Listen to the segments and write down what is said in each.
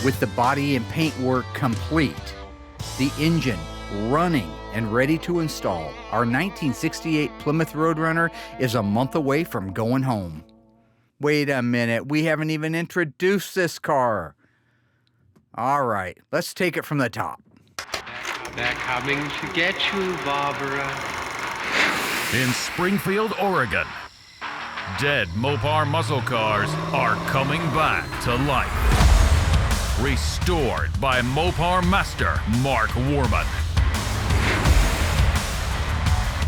With the body and paint work complete, the engine running and ready to install, our 1968 Plymouth Roadrunner is a month away from going home. Wait a minute, we haven't even introduced this car. All right, let's take it from the top. They're coming to get you, Barbara. In Springfield, Oregon, dead Mopar muscle cars are coming back to life. Restored by Mopar master Mark Warman.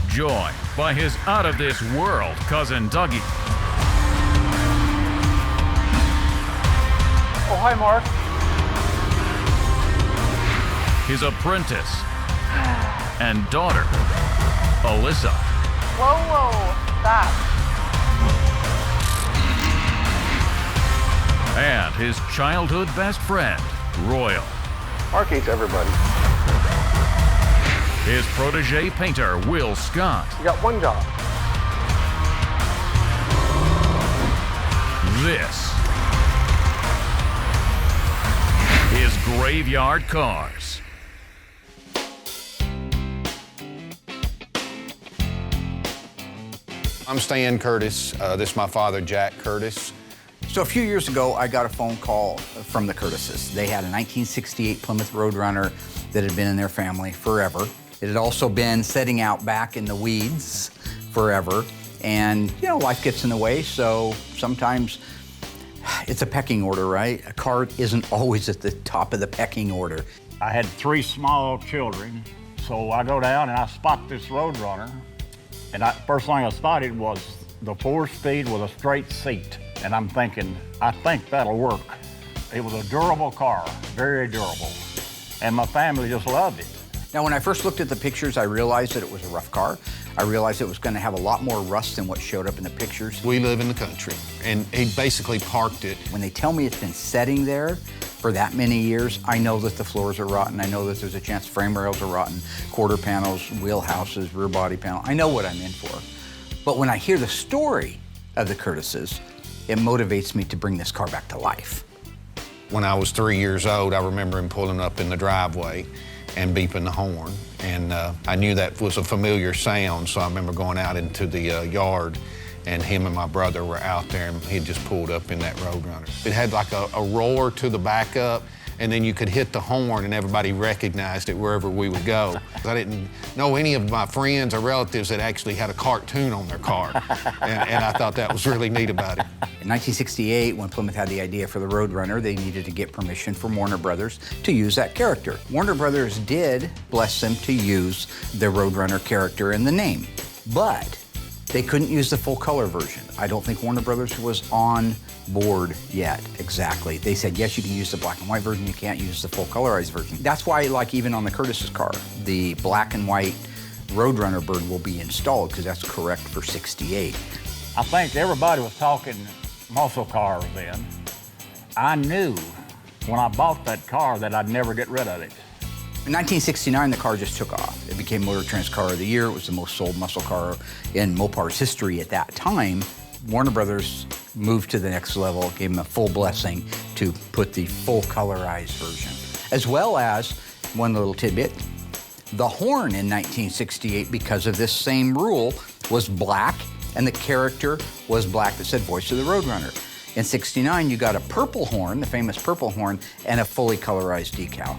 Joined by his out-of-this-world cousin Dougie. Oh, hi, Mark. His apprentice and daughter, Alyssa. Whoa, stop. And his childhood best friend, Royal. Mark hates everybody. His protege painter, Will Scott. You got one job. This is Graveyard Cars. I'm Stan Curtis. This is my father, Jack Curtis. So a few years ago, I got a phone call from the Curtises. They had a 1968 Plymouth Roadrunner that had been in their family forever. It had also been setting out back in the weeds forever. And, you know, life gets in the way, so sometimes it's a pecking order, right? A car isn't always at the top of the pecking order. I had 3 small children, so I go down and I spot this Roadrunner. And first thing I spotted was the 4-speed with a straight seat. And I'm thinking, I think that'll work. It was a durable car, very durable. And my family just loved it. Now, when I first looked at the pictures, I realized that it was a rough car. I realized it was going to have a lot more rust than what showed up in the pictures. We live in the country, and he basically parked it. When they tell me it's been setting there for that many years, I know that the floors are rotten. I know that there's a chance frame rails are rotten, quarter panels, wheel houses, rear body panel. I know what I'm in for. But when I hear the story of the Curtises, it motivates me to bring this car back to life. When I was 3 years old, I remember him pulling up in the driveway and beeping the horn. And I knew that was a familiar sound, so I remember going out into the yard, and him and my brother were out there, and he just pulled up in that Roadrunner. It had like a roar to the backup, and then you could hit the horn and everybody recognized it wherever we would go. I didn't know any of my friends or relatives that actually had a cartoon on their car, and I thought that was really neat about it. In 1968, when Plymouth had the idea for the Roadrunner, they needed to get permission from Warner Brothers to use that character. Warner Brothers did bless them to use the Roadrunner character in the name, but they couldn't use the full color version. I don't think Warner Brothers was on board yet, exactly. They said, yes, you can use the black and white version, you can't use the full colorized version. That's why, like even on the Curtis's car, the black and white Roadrunner bird will be installed, because that's correct for 68. I think everybody was talking muscle cars then. I knew when I bought that car that I'd never get rid of it. In 1969, the car just took off. It became Motor Trend's Car of the Year. It was the most sold muscle car in Mopar's history at that time. Warner Brothers moved to the next level, gave them a full blessing to put the full colorized version. As well as, one little tidbit, the horn in 1968, because of this same rule, was black, and the character was black that said Voice of the Roadrunner. In 69, you got a purple horn, the famous purple horn, and a fully colorized decal.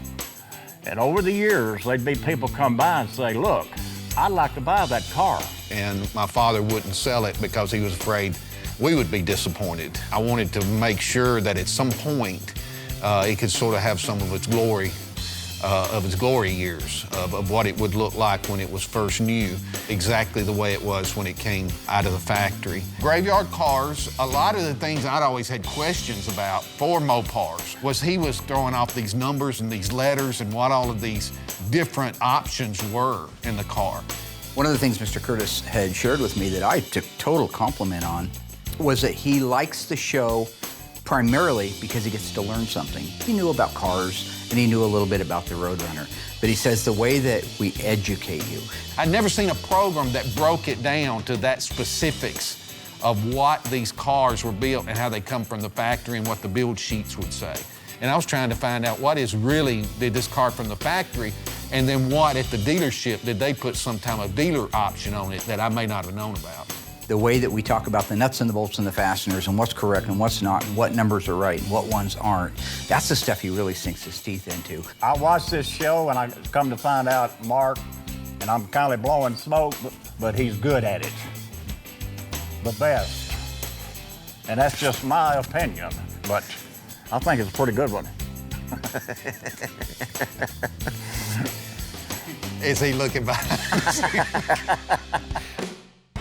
And over the years, there'd be people come by and say, look, I'd like to buy that car. And my father wouldn't sell it because he was afraid we would be disappointed. I wanted to make sure that at some point it could sort of have some of its glory years of what it would look like when it was first new, exactly the way it was when it came out of the factory. Graveyard Cars, a lot of the things I'd always had questions about for Mopars was he was throwing off these numbers and these letters and what all of these different options were in the car. One of the things Mr. Curtis had shared with me that I took total compliment on was that he likes the show primarily because he gets to learn something. He knew about cars, and he knew a little bit about the Roadrunner. But he says the way that we educate you. I'd never seen a program that broke it down to that specifics of what these cars were built and how they come from the factory and what the build sheets would say. And I was trying to find out what is really, did this car from the factory, and then what at the dealership, did they put some type of dealer option on it that I may not have known about? The way that we talk about the nuts and the bolts and the fasteners and what's correct and what's not and what numbers are right and what ones aren't, that's the stuff he really sinks his teeth into. I watched this show and I come to find out Mark, and I'm kind of blowing smoke, but he's good at it. The best. And that's just my opinion, but I think it's a pretty good one. Is he looking behind?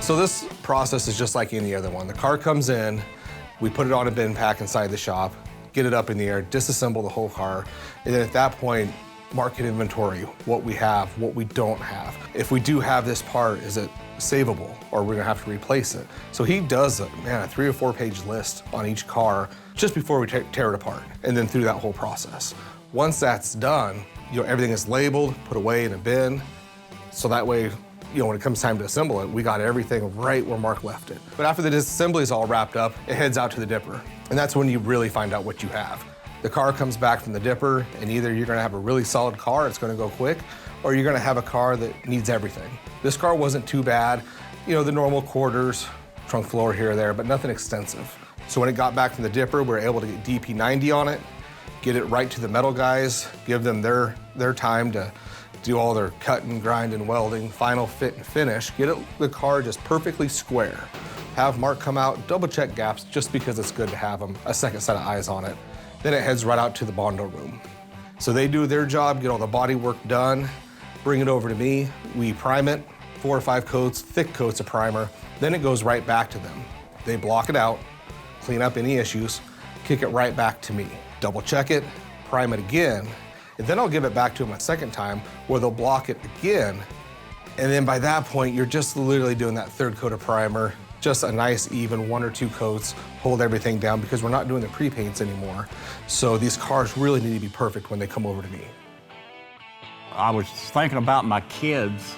So this process is just like any other one. The car comes in, we put it on a bin pack inside the shop, get it up in the air, disassemble the whole car, and then at that point, market inventory, what we have, what we don't have. If we do have this part, is it savable, or we're gonna have to replace it? So he does a 3 or 4 page list on each car just before we tear it apart, and then through that whole process. Once that's done, everything is labeled, put away in a bin, so that way, when it comes time to assemble it, we got everything right where Mark left it. But after the disassembly is all wrapped up, it heads out to the dipper, and that's when you really find out what you have. The car comes back from the dipper, and either you're gonna have a really solid car, it's gonna go quick, or you're gonna have a car that needs everything. This car wasn't too bad, the normal quarters, trunk floor here or there, but nothing extensive. So when it got back from the dipper, we were able to get DP90 on it, get it right to the metal guys, give them their time to do all their cutting, grinding, welding, final fit and finish, get the car just perfectly square. Have Mark come out, double check gaps just because it's good to have a second set of eyes on it. Then it heads right out to the Bondo room. So they do their job, get all the body work done, bring it over to me, we prime it, 4 or 5 coats, thick coats of primer, then it goes right back to them. They block it out, clean up any issues, kick it right back to me. Double check it, prime it again, and then I'll give it back to them a second time where they'll block it again. And then by that point, you're just literally doing that 3rd coat of primer, just a nice even 1 or 2 coats, hold everything down because we're not doing the pre-paints anymore. So these cars really need to be perfect when they come over to me. I was thinking about my kids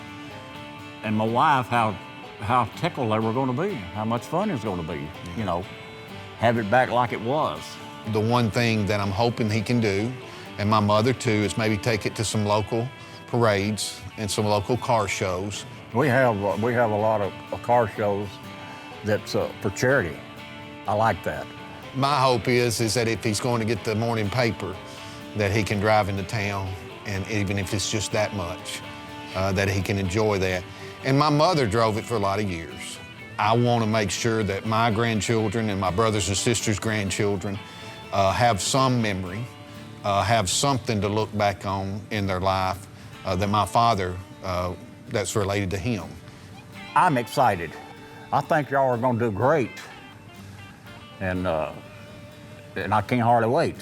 and my wife, how tickled they were gonna be, how much fun it was gonna be, have it back like it was. The one thing that I'm hoping he can do, and my mother too, is maybe take it to some local parades and some local car shows. We have a lot of car shows that's for charity. I like that. My hope is that if he's going to get the morning paper, that he can drive into town, and even if it's just that much, that he can enjoy that. And my mother drove it for a lot of years. I want to make sure that my grandchildren and my brothers and sisters' grandchildren have some memory, have something to look back on in their life that my father, that's related to him. I'm excited. I think y'all are gonna do great. And I can't hardly wait.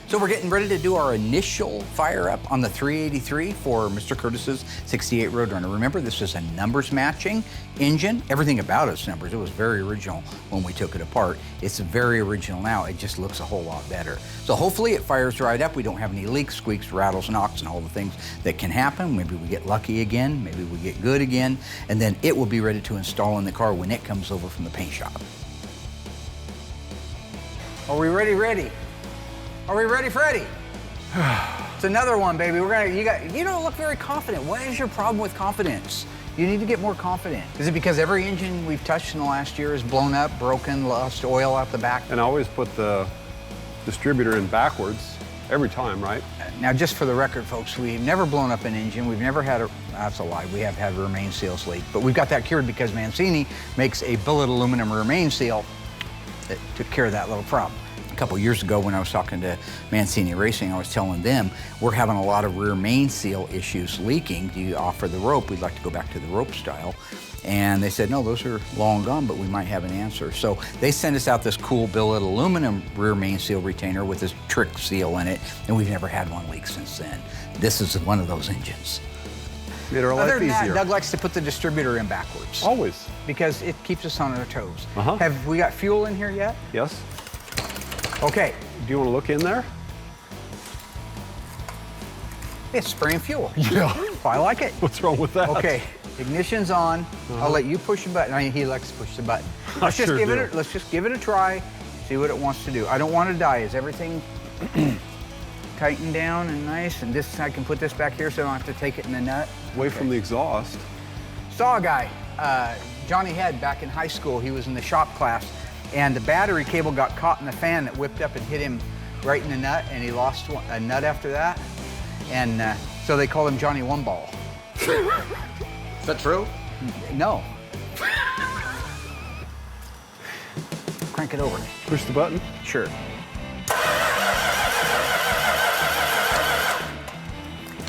So we're getting ready to do our initial fire up on the 383 for Mr. Curtis's 68 Roadrunner. Remember, this is a numbers matching engine. Everything about it's numbers. It was very original when we took it apart. It's very original now. It just looks a whole lot better. So hopefully it fires right up. We don't have any leaks, squeaks, rattles, knocks, and all the things that can happen. Maybe we get lucky again. Maybe we get good again. And then it will be ready to install in the car when it comes over from the paint shop. Are we ready? Are we ready, Freddie? It's another one, baby. You don't look very confident. What is your problem with confidence? You need to get more confident. Is it because every engine we've touched in the last year is blown up, broken, lost oil out the back? And I always put the distributor in backwards every time, right? Now, just for the record, folks, we've never blown up an engine. We've never had that's a lie. We have had a remain seals leak, but we've got that cured because Mancini makes a billet aluminum remain seal that took care of that little problem. A couple years ago when I was talking to Mancini Racing, I was telling them we're having a lot of rear main seal issues leaking. Do you offer the rope? We'd like to go back to the rope style. And they said, no, those are long gone, but we might have an answer. So they sent us out this cool billet aluminum rear main seal retainer with this trick seal in it, and we've never had one leak since then. This is one of those engines. Made our life Other than that, easier. Doug likes to put the distributor in backwards. Always. Because it keeps us on our toes. Uh-huh. Have we got fuel in here yet? Yes. Okay, Do you want to look in there? It's spraying fuel. Yeah. I like it. What's wrong with that? Okay, ignition's on. I'll let you push the button. I mean, he likes to push the button. Let's just give it a try, see what it wants to do. I don't want to die. Is everything tightened down and nice? And this, I can put this back here so I don't have to take it in the nut. Away from the exhaust. Saw a guy, Johnny Head, back in high school. He was in the shop class, and the battery cable got caught in the fan that whipped up and hit him right in the nut, and he lost a nut after that. And so they called him Johnny One Ball. Is that true? No. Crank it over. Push the button. Sure.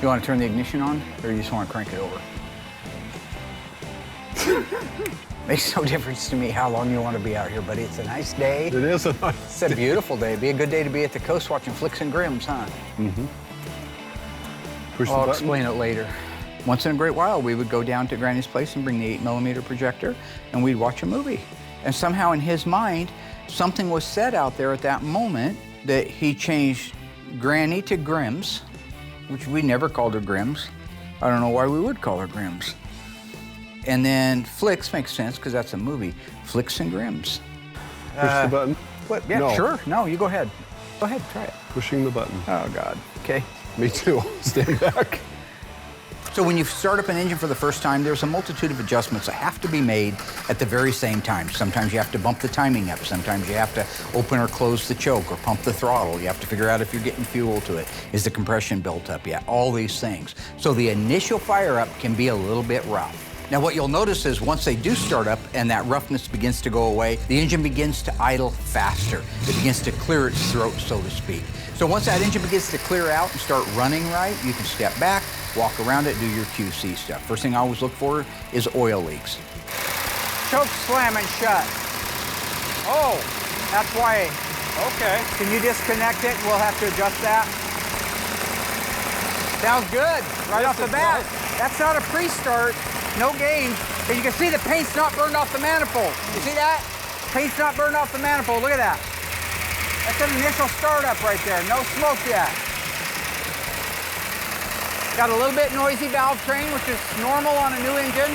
You want to turn the ignition on, or you just want to crank it over? Makes no difference to me how long you want to be out here, buddy. It's a nice day. It is a nice It's a beautiful day. Be a good day to be at the coast watching flicks and grims, huh? Mm-hmm. Push the I'll button. explain it later. Once in a great while, we would go down to Granny's place and bring the 8mm projector, and we'd watch a movie. And somehow in his mind, something was said out there at that moment that he changed Granny to Grims, which we never called her Grims. I don't know why we would call her Grims. And then Flicks makes sense because that's a movie. Flicks and Grims. Push the button. What? Yeah, No. sure. No, you go ahead. Go ahead, try it. Pushing the button. Oh, God. Okay. Me too. Stand back. So when you start up an engine for the first time, there's a multitude of adjustments that have to be made at the very same time. Sometimes you have to bump the timing up. Sometimes you have to open or close the choke or pump the throttle. You have to figure out if you're getting fuel to it. Is the compression built up yet? All these things. So the initial fire up can be a little bit rough. Now what you'll notice is once they do start up and that roughness begins to go away, the engine begins to idle faster. It begins to clear its throat, so to speak. So once that engine begins to clear out and start running right, you can step back, walk around it, do your QC stuff. First thing I always look for is oil leaks. Choke slamming shut. Oh, that's why. Okay. Can you disconnect it? We'll have to adjust that. Sounds good, right off the bat. That's not a pre-start, no gain. As you can see, the paint's not burned off the manifold. You see that? Paint's not burned off the manifold, look at that. That's an initial startup right there, no smoke yet. Got a little bit noisy valve train, which is normal on a new engine.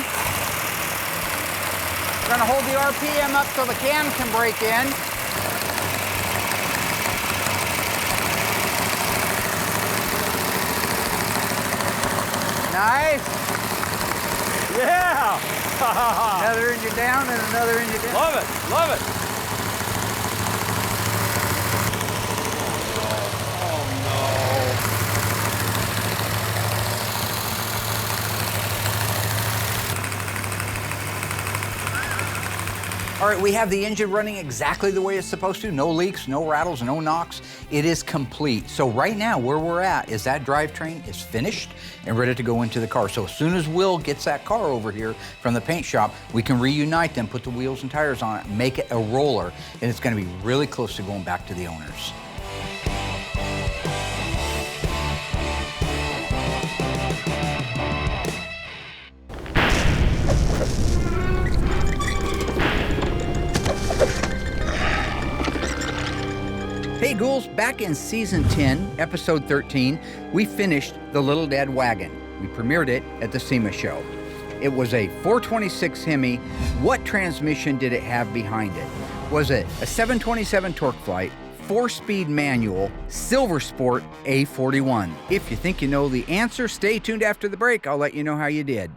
We're gonna hold the RPM up so the cam can break in. Nice. Yeah. Another engine down and another engine down. Love it. Love it. All right, we have the engine running exactly the way it's supposed to. No leaks, no rattles, no knocks. It is complete. So right now, where we're at is that drivetrain is finished and ready to go into the car. So as soon as Will gets that car over here from the paint shop, we can reunite them, put the wheels and tires on it, make it a roller, and it's gonna be really close to going back to the owners. Hey ghouls, back in season 10, episode 13, we finished The Little Dead Wagon. We premiered it at the SEMA show. It was a 426 Hemi. What transmission did it have behind it? Was it a 727 Torque Flight, 4-speed manual, Silver Sport A41? If you think you know the answer, stay tuned after the break. I'll let you know how you did.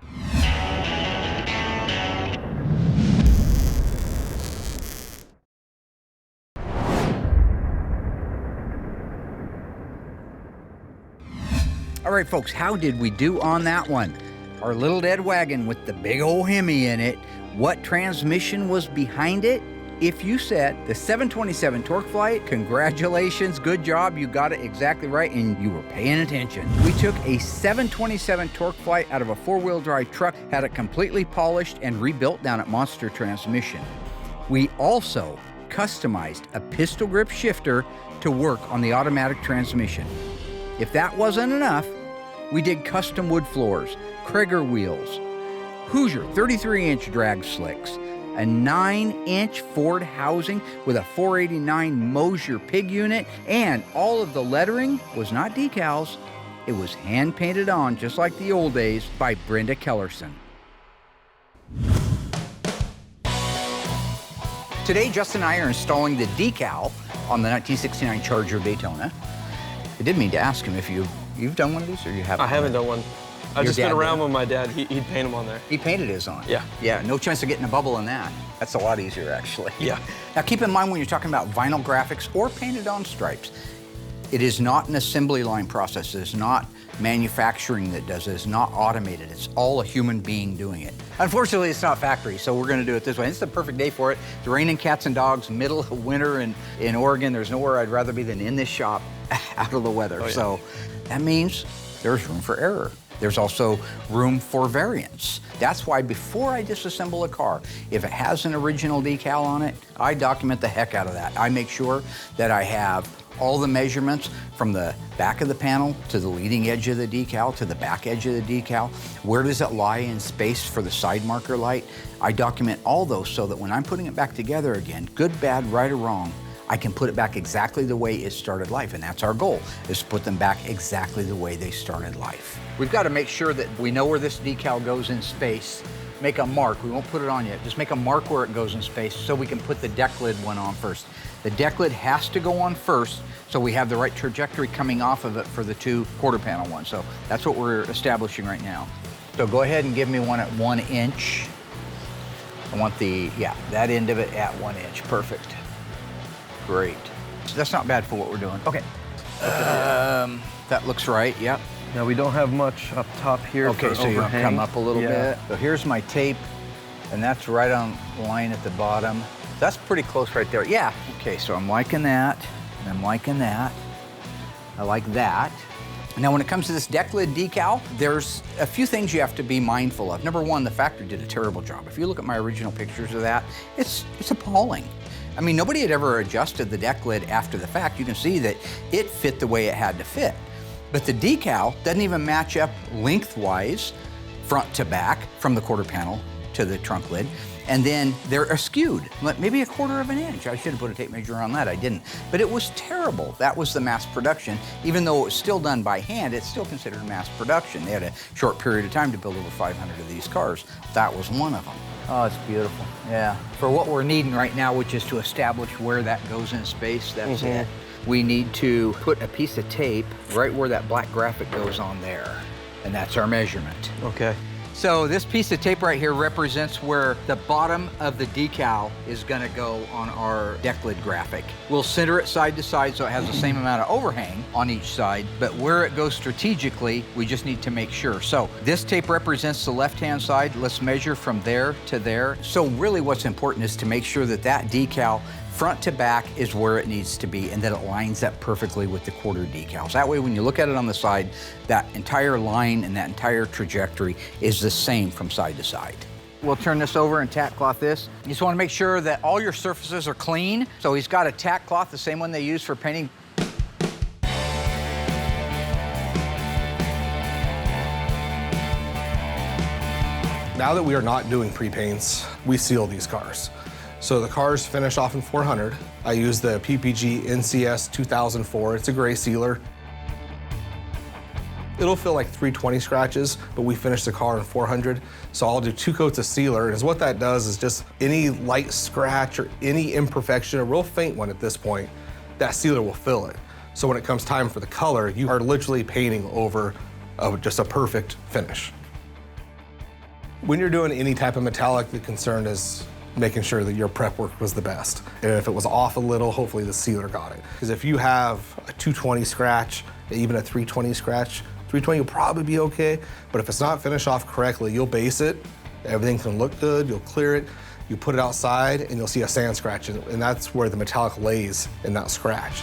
All right, folks, how did we do on that one? Our Little Dead Wagon with the big old Hemi in it. What transmission was behind it? If you said the 727 Torque Flight, congratulations, good job, you got it exactly right, and you were paying attention. We took a 727 Torque Flight out of a 4-wheel drive truck, had it completely polished and rebuilt down at Monster Transmission. We also customized a pistol grip shifter to work on the automatic transmission. If that wasn't enough, we did custom wood floors, Krager wheels, Hoosier 33-inch drag slicks, a 9-inch Ford housing with a 489 Mosier pig unit, and all of the lettering was not decals. It was hand painted on, just like the old days, by Brenda Kellerson. Today, Justin and I are installing the decal on the 1969 Charger Daytona. I did mean to ask him if you've done one of these, or you haven't? I haven't done one. I've just been around with my dad. He'd paint them on there. He painted his on? Yeah. Yeah, no chance of getting a bubble in that. That's a lot easier, actually. Yeah. Now, keep in mind when you're talking about vinyl graphics or painted on stripes, it is not an assembly line process. It is not manufacturing that does it. It's not automated. It's all a human being doing it. Unfortunately, it's not factory, so we're going to do it this way. It's the perfect day for it. It's raining cats and dogs, middle of winter in Oregon. There's nowhere I'd rather be than in this shop out of the weather. Oh, yeah. So that means there's room for error. There's also room for variance. That's why before I disassemble a car, if it has an original decal on it, I document the heck out of that. I make sure that I have all the measurements from the back of the panel to the leading edge of the decal to the back edge of the decal. Where does it lie in space for the side marker light? I document all those so that when I'm putting it back together again, good, bad, right, or wrong, I can put it back exactly the way it started life. And that's our goal, is to put them back exactly the way they started life. We've got to make sure that we know where this decal goes in space. Make a mark. We won't put it on yet. Just make a mark where it goes in space so we can put the deck lid one on first. The deck lid has to go on first so we have the right trajectory coming off of it for the 2 quarter panel ones. So that's what we're establishing right now. So go ahead and give me one at 1 inch. I want that end of it at 1 inch. Perfect. Great. So that's not bad for what we're doing. Okay. That looks right, yep. Now we don't have much up top here. Okay, so you come up a little bit. So here's my tape, and that's right on line at the bottom. That's pretty close right there. Yeah. Okay, so I'm liking that, and I'm liking that. I like that. Now, when it comes to this deck lid decal, there's a few things you have to be mindful of. Number one, the factory did a terrible job. If you look at my original pictures of that, it's appalling. I mean, nobody had ever adjusted the deck lid after the fact. You can see that it fit the way it had to fit. But the decal doesn't even match up lengthwise, front to back, from the quarter panel to the trunk lid. And then they're askewed, maybe 1/4 of an inch. I should have put a tape measure on that, I didn't. But it was terrible. That was the mass production. Even though it was still done by hand, it's still considered mass production. They had a short period of time to build over 500 of these cars. That was one of them. Oh, it's beautiful, yeah. For what we're needing right now, which is to establish where that goes in space, that's it. We need to put a piece of tape right where that black graphic goes on there, and that's our measurement. Okay. So this piece of tape right here represents where the bottom of the decal is gonna go on our deck lid graphic. We'll center it side to side so it has the same amount of overhang on each side, but where it goes strategically, we just need to make sure. So this tape represents the left-hand side. Let's measure from there to there. So really what's important is to make sure that that decal front to back is where it needs to be and that it lines up perfectly with the quarter decals. That way when you look at it on the side, that entire line and that entire trajectory is the same from side to side. We'll turn this over and tack cloth this. You just want to make sure that all your surfaces are clean. So he's got a tack cloth, the same one they use for painting. Now that we are not doing pre-paints, we seal these cars. So the cars finish off in 400. I use the PPG NCS 2004. It's a gray sealer. It'll feel like 320 scratches, but we finish the car in 400. So I'll do 2 coats of sealer, and what that does is just any light scratch or any imperfection, a real faint one at this point, that sealer will fill it. So when it comes time for the color, you are literally painting over just a perfect finish. When you're doing any type of metallic, the concern is making sure that your prep work was the best. And if it was off a little, hopefully the sealer got it. Because if you have a 220 scratch, even a 320 scratch, 320 will probably be okay, but if it's not finished off correctly, you'll base it, everything can look good, you'll clear it, you put it outside, and you'll see a sand scratch, and that's where the metallic lays in that scratch.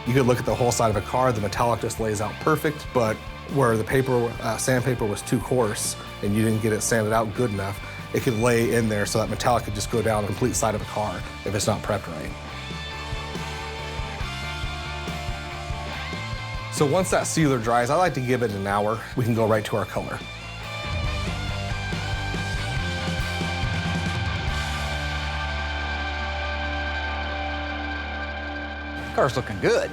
You could look at the whole side of a car, the metallic just lays out perfect, but where the paper, sandpaper was too coarse and you didn't get it sanded out good enough, it could lay in there so that metallic could just go down the complete side of the car if it's not prepped right. So once that sealer dries, I like to give it an hour. We can go right to our color. Car's looking good.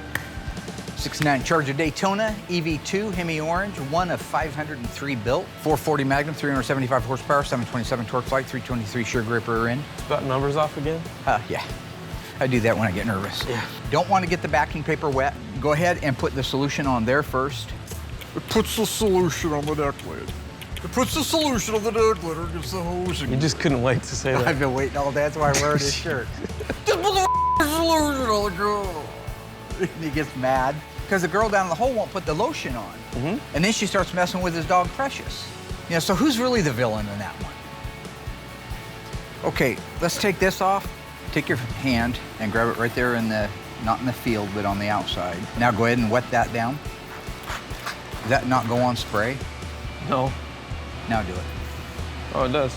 69 Charger Daytona, EV2, Hemi Orange, one of 503 built. 440 Magnum, 375 horsepower, 727 torque flight, 323 shear grip rear end. Got numbers off again? Yeah. I do that when I get nervous. Yeah. Don't want to get the backing paper wet. Go ahead and put the solution on there first. It puts the solution on the deck lid. It puts the solution on the deck lid or gets the hose. You just couldn't wait to say that. I've been waiting all day. That's why I'm wearing this shirt. Just put the solution on the girl. And he gets mad because the girl down the hole won't put the lotion on. And then she starts messing with his dog Precious. You know, so who's really the villain in that one? Okay, let's take this off. Take your hand and grab it right there in the, not in the field, but on the outside. Now go ahead and wet that down. Does that not go on spray? No. Now do it. Oh, it does.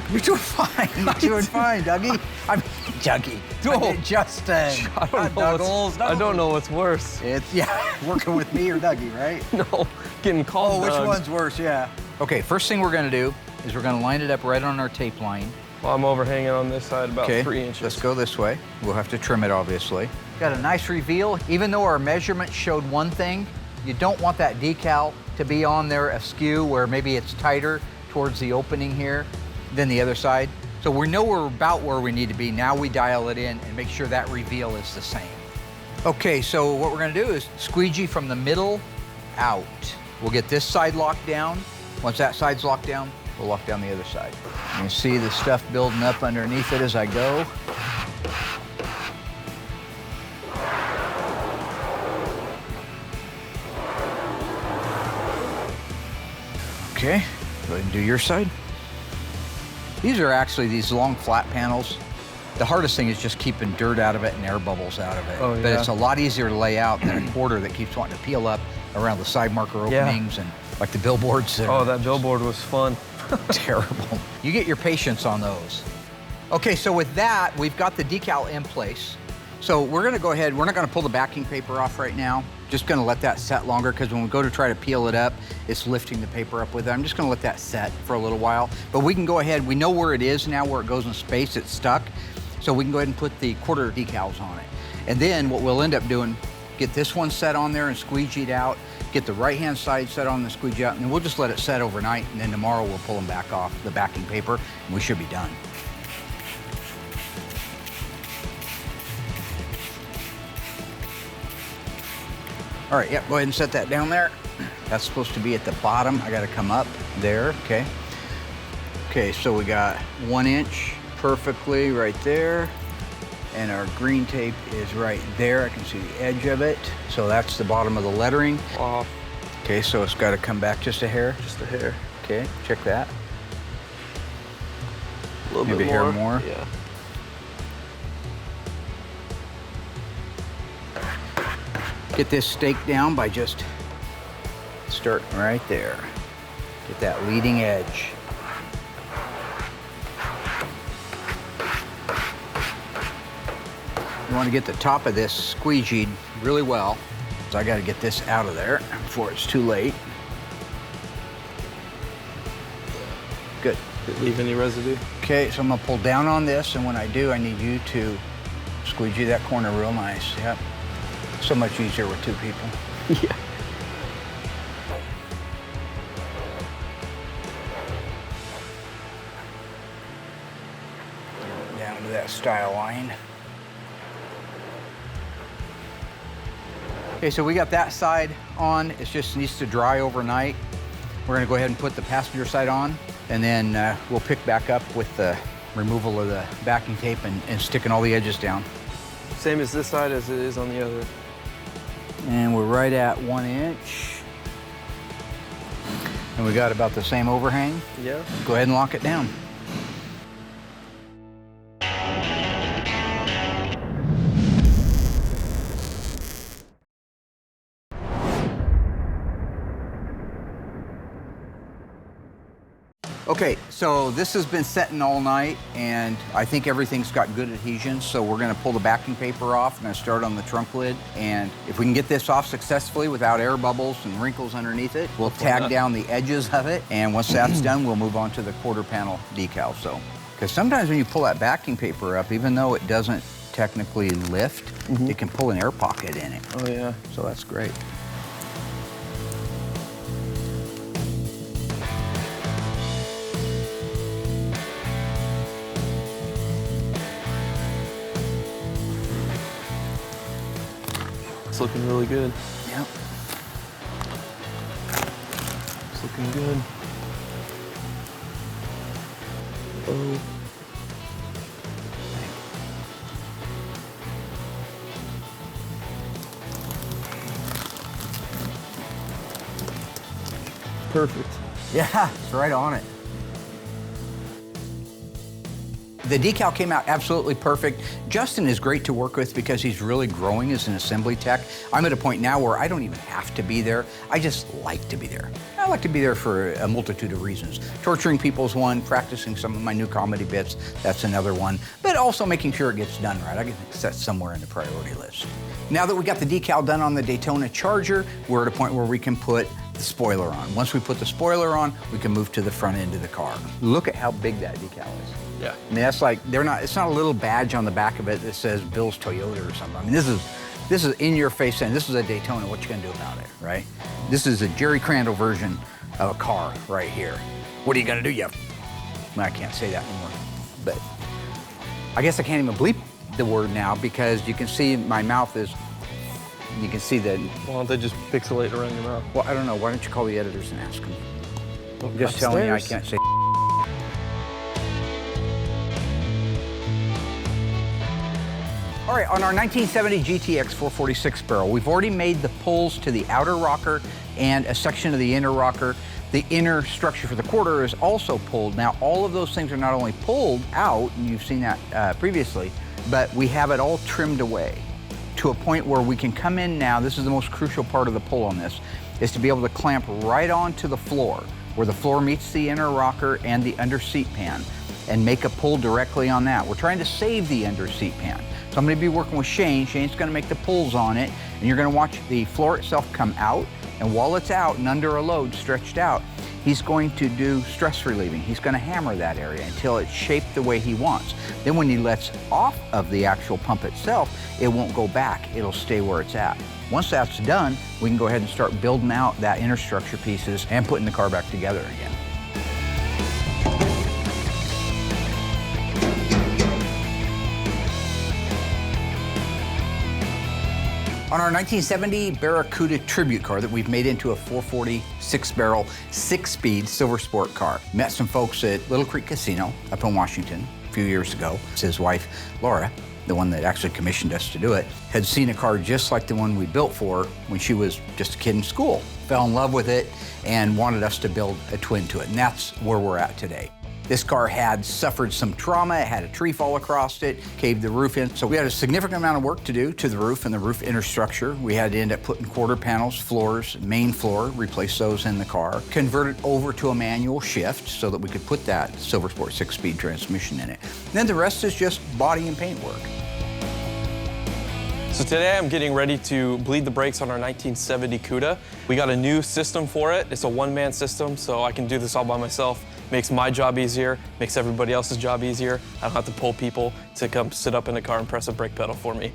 You're doing fine. You're doing fine, Dougie. I mean, Dougie. No. Justin. I don't know what's worse. It's, yeah, working with me or Dougie, right? No, getting called which Doug. one's worse, yeah. Okay, first thing we're gonna do is we're gonna line it up right on our tape line. Well, I'm overhanging on this side about 3 inches. Let's go this way. We'll have to trim it, obviously. Got a nice reveal. Even though our measurement showed one thing, you don't want that decal to be on there askew where maybe it's tighter towards the opening here than the other side. So we know we're about where we need to be. Now we dial it in and make sure that reveal is the same. Okay, so what we're gonna do is squeegee from the middle out. We'll get this side locked down. Once that side's locked down, we'll lock down the other side. You can see the stuff building up underneath it as I go. Okay, go ahead and do your side. These are actually these long flat panels. The hardest thing is just keeping dirt out of it and air bubbles out of it. Oh, yeah. But it's a lot easier to lay out than a quarter that keeps wanting to peel up around the side marker openings and like the billboards. Oh, that billboard was fun. Terrible. You get your patience on those. Okay, so with that, we've got the decal in place. So we're gonna go ahead, we're not gonna pull the backing paper off right now. Just gonna let that set longer because when we go to try to peel it up, it's lifting the paper up with it. I'm just gonna let that set for a little while. But we can go ahead, we know where it is now, where it goes in space, it's stuck. So we can go ahead and put the quarter decals on it. And then what we'll end up doing, get this one set on there and squeegeed out, get the right-hand side set on and squeegee out, and then we'll just let it set overnight, and then tomorrow we'll pull them back off the backing paper, and we should be done. All right, yep, go ahead and set that down there. That's supposed to be at the bottom. I gotta come up there, okay. Okay, so we got 1 inch perfectly right there, and our green tape is right there. I can see the edge of it. So that's the bottom of the lettering. Off. Okay, so it's gotta come back just a hair. Just a hair. Okay, check that. A little Maybe bit a hair more. Yeah. Get this stake down by just starting right there. Get that leading edge. You want to get the top of this squeegeed really well. So I got to get this out of there before it's too late. Good. Did it leave any residue? Okay, so I'm gonna pull down on this, and when I do, I need you to squeegee that corner real nice. Yep. So much easier with 2 people. Yeah. Down to that style line. Okay, so we got that side on. It just needs to dry overnight. We're gonna go ahead and put the passenger side on, and then we'll pick back up with the removal of the backing tape and sticking all the edges down. Same as this side as it is on the other. And we're right at 1 inch. And we got about the same overhang. Yeah. Go ahead and lock it down. Okay, so this has been setting all night, and I think everything's got good adhesion, so we're gonna pull the backing paper off. I'm gonna start on the trunk lid, and if we can get this off successfully without air bubbles and wrinkles underneath it, we'll tag down the edges of it, and once that's done, we'll move on to the quarter panel decal. So, because sometimes when you pull that backing paper up, even though it doesn't technically lift, it can pull an air pocket in it. Oh yeah. So that's great. It's looking really good. Yep. It's looking good. Oh. Perfect. Yeah, it's right on it. The decal came out absolutely perfect. Justin is great to work with because he's really growing as an assembly tech. I'm at a point now where I don't even have to be there. I just like to be there. I like to be there for a multitude of reasons. Torturing people's one, practicing some of my new comedy bits, that's another one, but also making sure it gets done right. I get set somewhere in the priority list. Now that we got the decal done on the Daytona Charger, we're at a point where we can put the spoiler on. Once we put the spoiler on, we can move to the front end of the car. Look at how big that decal is. Yeah. I mean, that's like, it's not a little badge on the back of it that says Bill's Toyota or something. I mean, this is in your face saying, this is a Daytona, what you gonna do about it, right? This is a Jerry Crandall version of a car right here. What are you gonna do? I can't say that anymore, but I guess I can't even bleep the word now because you can see my mouth is, you can see that. Why don't they just pixelate around your mouth? Well, I don't know, why don't you call the editors and ask them? I'm just telling you I can't say. All right, on our 1970 GTX 446 barrel, we've already made the pulls to the outer rocker and a section of the inner rocker. The inner structure for the quarter is also pulled. Now, all of those things are not only pulled out, and you've seen that previously, but we have it all trimmed away to a point where we can come in now. This is the most crucial part of the pull on this, is to be able to clamp right onto the floor, where the floor meets the inner rocker and the under seat pan, and make a pull directly on that. We're trying to save the under seat pan. So I'm gonna be working with Shane. Shane's gonna make the pulls on it, and you're gonna watch the floor itself come out, and while it's out and under a load stretched out, he's going to do stress relieving. He's gonna hammer that area until it's shaped the way he wants. Then when he lets off of the actual pump itself, it won't go back, it'll stay where it's at. Once that's done, we can go ahead and start building out that inner structure pieces and putting the car back together again. On our 1970 Barracuda Tribute car that we've made into a 446 barrel, 6-speed silver sport car. Met some folks at Little Creek Casino up in Washington a few years ago. His wife, Laura, the one that actually commissioned us to do it, had seen a car just like the one we built for her when she was just a kid in school. Fell in love with it and wanted us to build a twin to it, and that's where we're at today. This car had suffered some trauma. It had a tree fall across it, caved the roof in. So we had a significant amount of work to do to the roof and the roof inner structure. We had to end up putting quarter panels, floors, main floor, replace those in the car, convert it over to a manual shift so that we could put that Silver Sport 6-speed transmission in it. And then the rest is just body and paint work. So today I'm getting ready to bleed the brakes on our 1970 CUDA. We got a new system for it. It's a one-man system, so I can do this all by myself. Makes my job easier, makes everybody else's job easier. I don't have to pull people to come sit up in the car and press a brake pedal for me.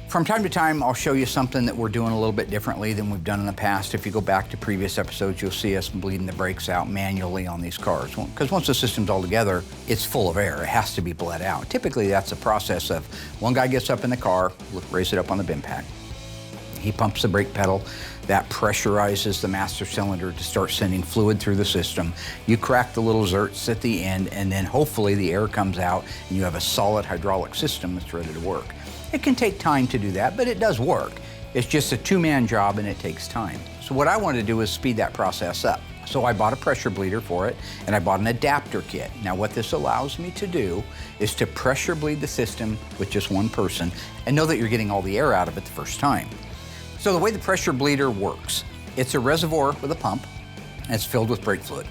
From time to time, I'll show you something that we're doing a little bit differently than we've done in the past. If you go back to previous episodes, you'll see us bleeding the brakes out manually on these cars. Because once the system's all together, it's full of air. It has to be bled out. Typically, that's a process of one guy gets up in the car, raise it up on the bin pack. He pumps the brake pedal. That pressurizes the master cylinder to start sending fluid through the system. You crack the little zerts at the end, and then hopefully the air comes out, and you have a solid hydraulic system that's ready to work. It can take time to do that, but it does work. It's just a two-man job, and it takes time. So what I wanted to do is speed that process up. So I bought a pressure bleeder for it, and I bought an adapter kit. Now what this allows me to do is to pressure bleed the system with just one person and know that you're getting all the air out of it the first time. So the way the pressure bleeder works, it's a reservoir with a pump, and it's filled with brake fluid.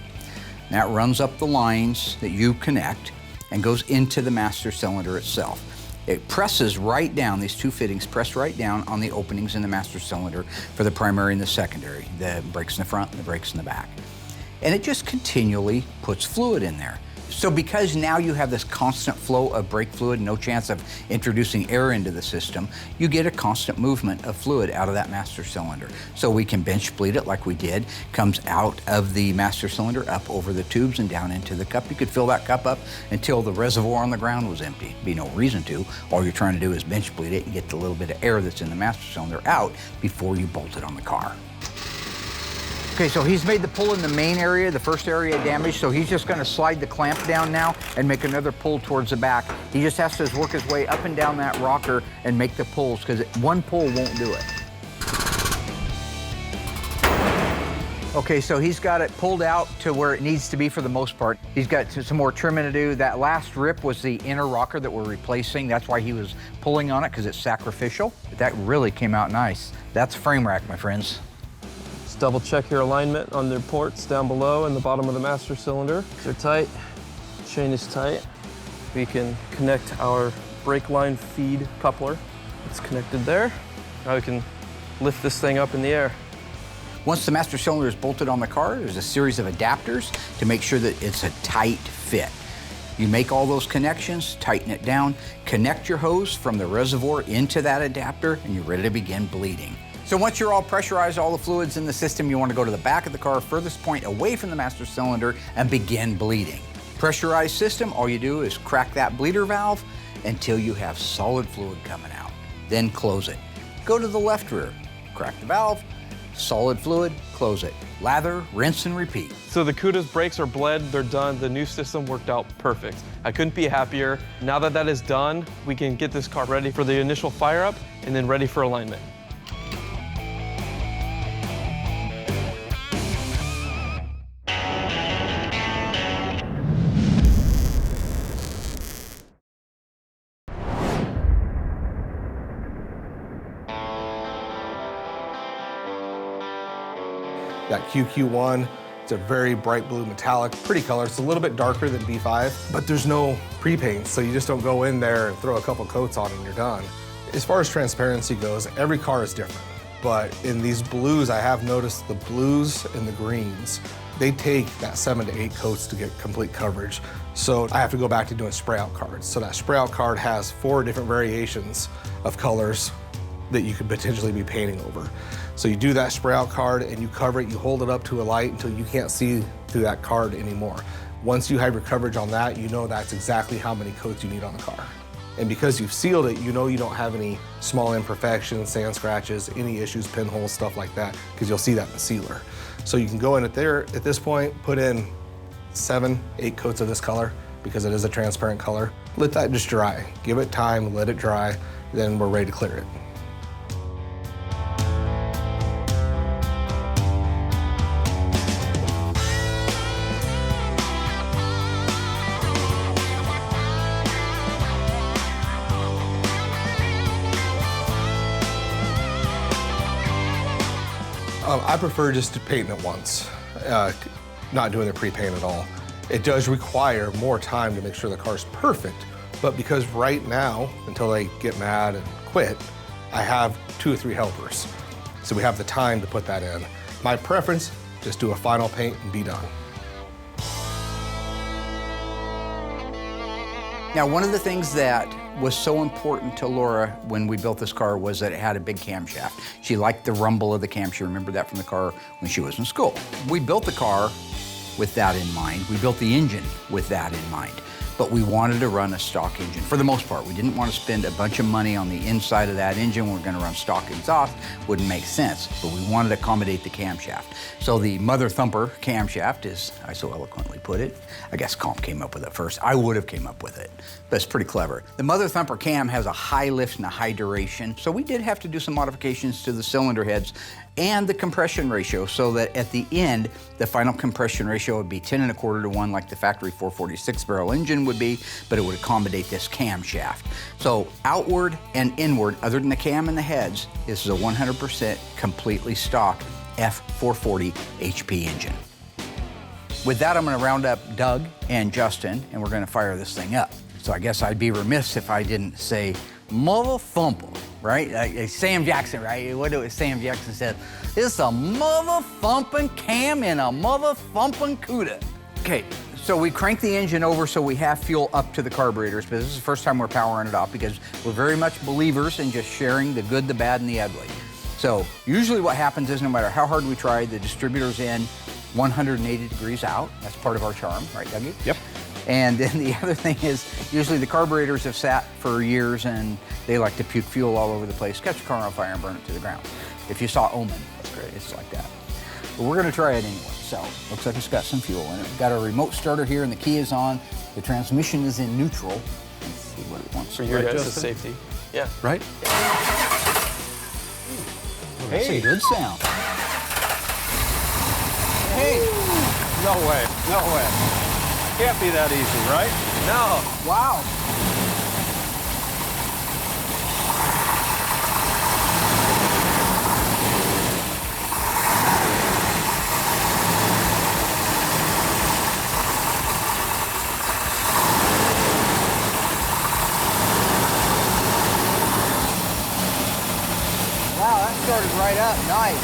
And that runs up the lines that you connect and goes into the master cylinder itself. It presses right down, these two fittings press right down on the openings in the master cylinder for the primary and the secondary, the brakes in the front and the brakes in the back. And it just continually puts fluid in there. So because now you have this constant flow of brake fluid, no chance of introducing air into the system, you get a constant movement of fluid out of that master cylinder. So we can bench bleed it like we did, comes out of the master cylinder, up over the tubes and down into the cup. You could fill that cup up until the reservoir on the ground was empty. Be no reason to. All you're trying to do is bench bleed it and get the little bit of air that's in the master cylinder out before you bolt it on the car. Okay, so he's made the pull in the main area, the first area damaged, so he's just gonna slide the clamp down now and make another pull towards the back. He just has to work his way up and down that rocker and make the pulls, because one pull won't do it. Okay, so he's got it pulled out to where it needs to be for the most part. He's got some more trimming to do. That last rip was the inner rocker that we're replacing. That's why he was pulling on it, because it's sacrificial. But that really came out nice. That's frame rack, my friends. Double check your alignment on the ports down below and the bottom of the master cylinder. They're tight, chain is tight. We can connect our brake line feed coupler. It's connected there. Now we can lift this thing up in the air. Once the master cylinder is bolted on the car, there's a series of adapters to make sure that it's a tight fit. You make all those connections, tighten it down, connect your hose from the reservoir into that adapter, and you're ready to begin bleeding. So once you're all pressurized, all the fluids in the system, you want to go to the back of the car, furthest point away from the master cylinder, and begin bleeding. Pressurized system, all you do is crack that bleeder valve until you have solid fluid coming out. Then close it. Go to the left rear, crack the valve, solid fluid, close it. Lather, rinse, and repeat. So the CUDA's brakes are bled, they're done. The new system worked out perfect. I couldn't be happier. Now that that is done, we can get this car ready for the initial fire up and then ready for alignment. That QQ1, it's a very bright blue metallic, pretty color. It's a little bit darker than B5, but there's no pre-paint, so you just don't go in there and throw a couple coats on and you're done. As far as transparency goes, every car is different. But in these blues, I have noticed the blues and the greens, they take that 7 to 8 coats to get complete coverage. So I have to go back to doing spray out cards. So that spray out card has 4 different variations of colors that you could potentially be painting over. So you do that spray out card and you cover it, you hold it up to a light until you can't see through that card anymore. Once you have your coverage on that, you know that's exactly how many coats you need on the car. And because you've sealed it, you know you don't have any small imperfections, sand scratches, any issues, pinholes, stuff like that, because you'll see that in the sealer. So you can go in at this point, put in 7, 8 coats of this color, because it is a transparent color. Let that just dry. Give it time, let it dry, then we're ready to clear it. I prefer just to paint it once, not doing the pre-paint at all. It does require more time to make sure the car's perfect, but because right now, until they get mad and quit, I have 2 or 3 helpers. So we have the time to put that in. My preference, just do a final paint and be done. Now, one of the things that was so important to Laura when we built this car was that it had a big camshaft. She liked the rumble of the cam. She remembered that from the car when she was in school. We built the car with that in mind. We built the engine with that in mind. But we wanted to run a stock engine for the most part. We didn't want to spend a bunch of money on the inside of that engine. We're going to run stock exhaust. Wouldn't make sense, but we wanted to accommodate the camshaft. So the Mother Thumper camshaft, as I so eloquently put it, I guess Comp came up with it first. I would have came up with it, but it's pretty clever. The Mother Thumper cam has a high lift and a high duration, so we did have to do some modifications to the cylinder heads and the compression ratio so that at the end, the final compression ratio would be 10 1/4 to 1 like the factory 446 barrel engine would be, but it would accommodate this camshaft. So outward and inward, other than the cam and the heads, this is a 100% completely stock F440 HP engine. With that, I'm gonna round up Doug and Justin, and we're gonna fire this thing up. So I guess I'd be remiss if I didn't say mother thumper, right? Like Sam Jackson, right? What do Sam Jackson said? It's a mother thumping cam and a mother thumping CUDA. Okay, So we crank the engine over so we have fuel up to the carburetors, but this is the first time we're powering it up because we're very much believers in just sharing the good, the bad, and the ugly. So usually what happens is no matter how hard we try, the distributor's in 180 degrees out. That's part of our charm, right, Dougie? Yep. And then the other thing is usually the carburetors have sat for years and they like to puke fuel all over the place, catch a car on fire and burn it to the ground. If you saw Omen, that's great. It's like that. But we're gonna try it anyway. So looks like it's got some fuel in it. We've got a remote starter here and the key is on. The transmission is in neutral. Let's see what it wants. For your Right, guys' Justin? safety. Yeah. Right? That's a good sound. Hey! No way, no way. Can't be that easy, right? No. Wow. Wow, that started right up. Nice.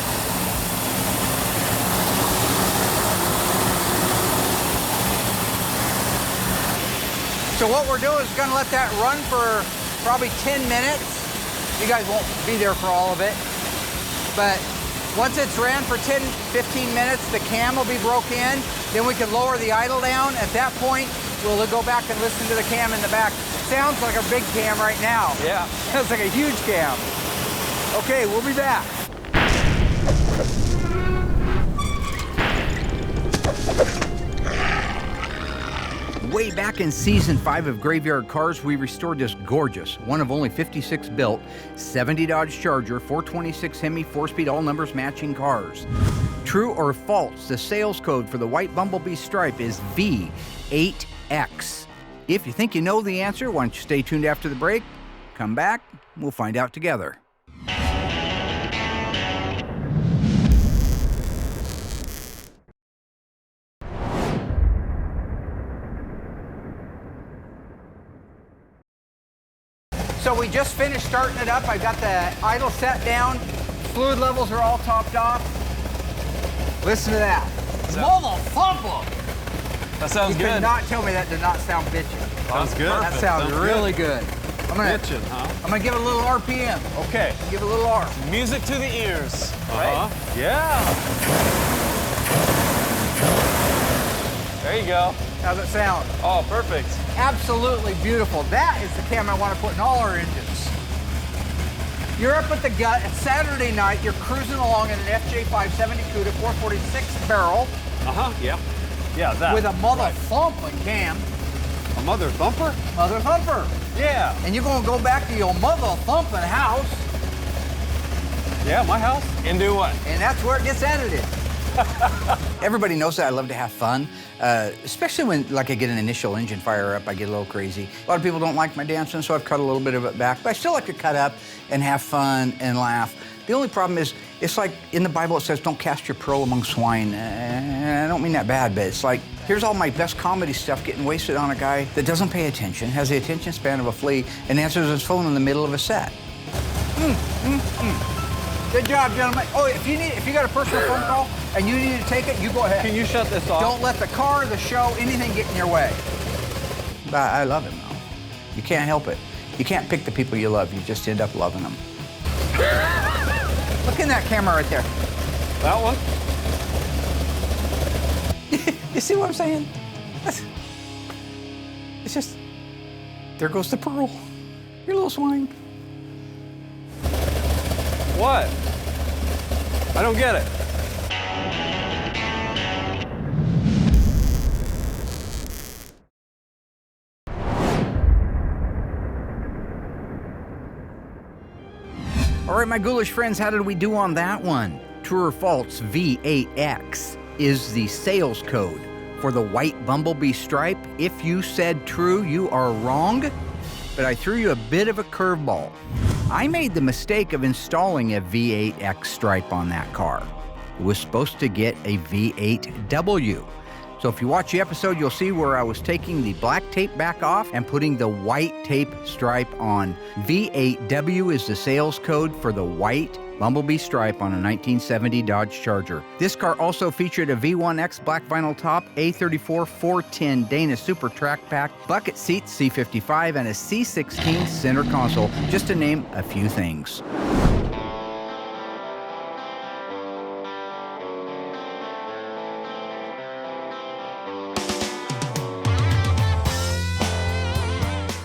So what we're doing is going to let that run for probably 10 minutes. You guys won't be there for all of it. But once it's ran for 10, 15 minutes, the cam will be broke in. Then we can lower the idle down. At that point, we'll go back and listen to the cam in the back. Sounds like a big cam right now. Yeah. Sounds like a huge cam. Okay, we'll be back. Way back in season 5 of Graveyard Cars, we restored this gorgeous, one of only 56 built, 70 Dodge Charger, 426 Hemi, 4-speed, all numbers matching cars. True or false, the sales code for the white Bumblebee stripe is V8X. If you think you know the answer, why don't you stay tuned after the break? Come back, we'll find out together. So we just finished starting it up. I got the idle set down. Fluid levels are all topped off. Listen to that. Motherfucker! That sounds You good. cannot tell me that did not sound bitchin'. Sounds good. That sounds really good. I'm gonna give it a little RPM. Okay. Give it a little R. Music to the ears. Uh-huh. Yeah. There you go. How's it sound? Oh, perfect. Absolutely beautiful. That is the cam I want to put in all our engines. You're up at the gut. It's Saturday night. You're cruising along in an FJ570 CUDA 446 barrel. Uh-huh, yeah. Yeah, that. With a mother thumping cam. A mother thumper? Mother thumper. Yeah. And you're going to go back to your mother thumping house. Yeah, my house. And do what? And that's where it gets edited. Everybody knows that I love to have fun, especially when I get an initial engine fire up, I get a little crazy. A lot of people don't like my dancing, so I've cut a little bit of it back, but I still like to cut up and have fun and laugh. The only problem is, it's like in the Bible it says, don't cast your pearl among swine. I don't mean that bad, but it's like, here's all my best comedy stuff getting wasted on a guy that doesn't pay attention, has the attention span of a flea, and answers his phone in the middle of a set. Good job, gentlemen. Oh, if you got a personal phone call and you need to take it, you go ahead. Can you shut this off? Don't let the car, the show, anything get in your way. But I love him, though. You can't help it. You can't pick the people you love. You just end up loving them. Look in that camera right there. That one? You see what I'm saying? It's just, there goes the pearl. Your little swine. What? I don't get it. All right, my ghoulish friends, how did we do on that one? True or false, V8X is the sales code for the white Bumblebee stripe. If you said true, you are wrong, but I threw you a bit of a curveball. I made the mistake of installing a V8X stripe on that car. It was supposed to get a V8W. So if you watch the episode, you'll see where I was taking the black tape back off and putting the white tape stripe on. V8W is the sales code for the white bumblebee stripe on a 1970 Dodge Charger. This car also featured a V1X black vinyl top, A34 410 Dana Super Track Pack, bucket seats, C55, and a C16 center console, just to name a few things.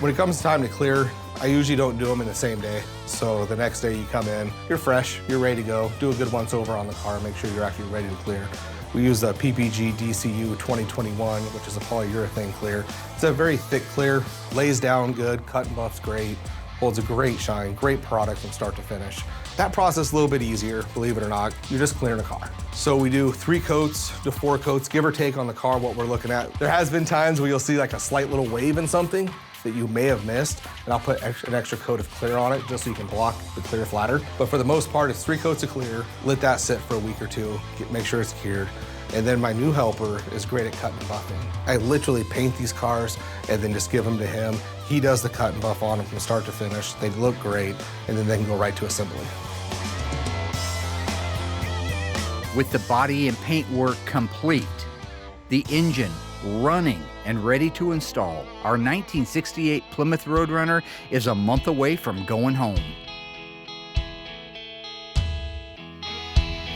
When it comes time to clear, I usually don't do them in the same day. So the next day you come in, you're fresh, you're ready to go. Do a good once over on the car, make sure you're actually ready to clear. We use the PPG DCU 2021, which is a polyurethane clear. It's a very thick clear, lays down good, cut and buffs great, holds a great shine, great product from start to finish. That process is a little bit easier, believe it or not. You're just clearing a car. So we do 3 coats to 4 coats, give or take on the car what we're looking at. There has been times where you'll see like a slight little wave in something that you may have missed, and I'll put an extra coat of clear on it just so you can block the clear flatter. But for the most part, it's 3 coats of clear, let that sit for a week or two, make sure it's cured. And then my new helper is great at cut and buffing. I literally paint these cars and then just give them to him. He does the cut and buff on them from start to finish. They look great, and then they can go right to assembly. With the body and paint work complete, the engine running and ready to install, our 1968 Plymouth Roadrunner is a month away from going home.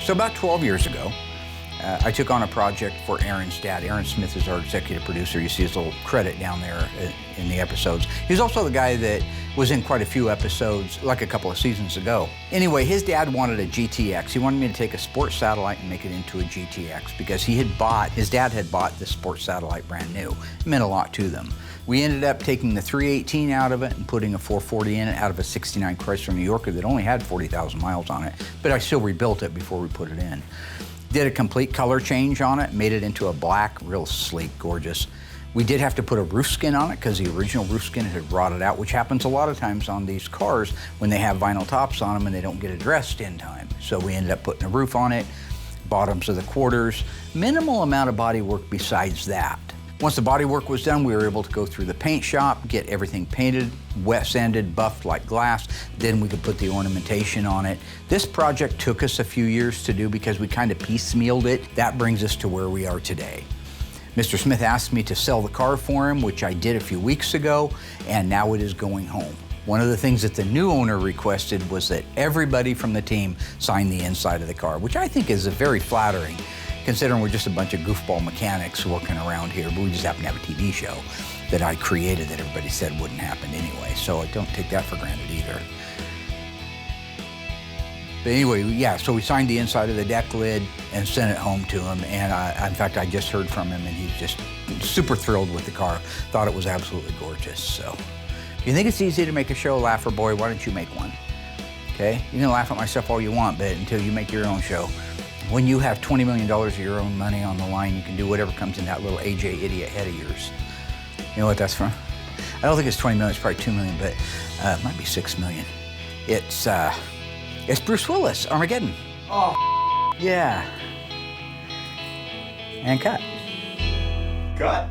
So about 12 years ago, I took on a project for Aaron's dad. Aaron Smith is our executive producer. You see his little credit down there in the episodes. He's also the guy that was in quite a few episodes, like a couple of seasons ago. Anyway, his dad wanted a GTX. He wanted me to take a sports satellite and make it into a GTX because his dad had bought the sports satellite brand new. It meant a lot to them. We ended up taking the 318 out of it and putting a 440 in it out of a 69 Chrysler New Yorker that only had 40,000 miles on it, but I still rebuilt it before we put it in. Did a complete color change on it, made it into a black, real sleek, gorgeous. We did have to put a roof skin on it because the original roof skin had rotted out, which happens a lot of times on these cars when they have vinyl tops on them and they don't get addressed in time. So we ended up putting a roof on it, bottoms of the quarters, minimal amount of body work besides that. Once the body work was done, we were able to go through the paint shop, get everything painted, wet sanded, buffed like glass. Then we could put the ornamentation on it. This project took us a few years to do because we kind of piecemealed it. That brings us to where we are today. Mr. Smith asked me to sell the car for him, which I did a few weeks ago, and now it is going home. One of the things that the new owner requested was that everybody from the team sign the inside of the car, which I think is very flattering, considering we're just a bunch of goofball mechanics working around here, but we just happen to have a TV show that I created that everybody said wouldn't happen anyway, so I don't take that for granted either. But anyway, yeah, so we signed the inside of the deck lid and sent it home to him, and in fact, I just heard from him, and he's just super thrilled with the car. Thought it was absolutely gorgeous, so. If you think it's easy to make a show laugher, boy, why don't you make one, okay? You can laugh at my stuff all you want, but until you make your own show. When you have $20 million of your own money on the line, you can do whatever comes in that little AJ idiot head of yours. You know what that's from? I don't think it's 20 million, it's probably 2 million, but it might be 6 million. It's Bruce Willis, Armageddon. Oh, yeah. And cut. cut.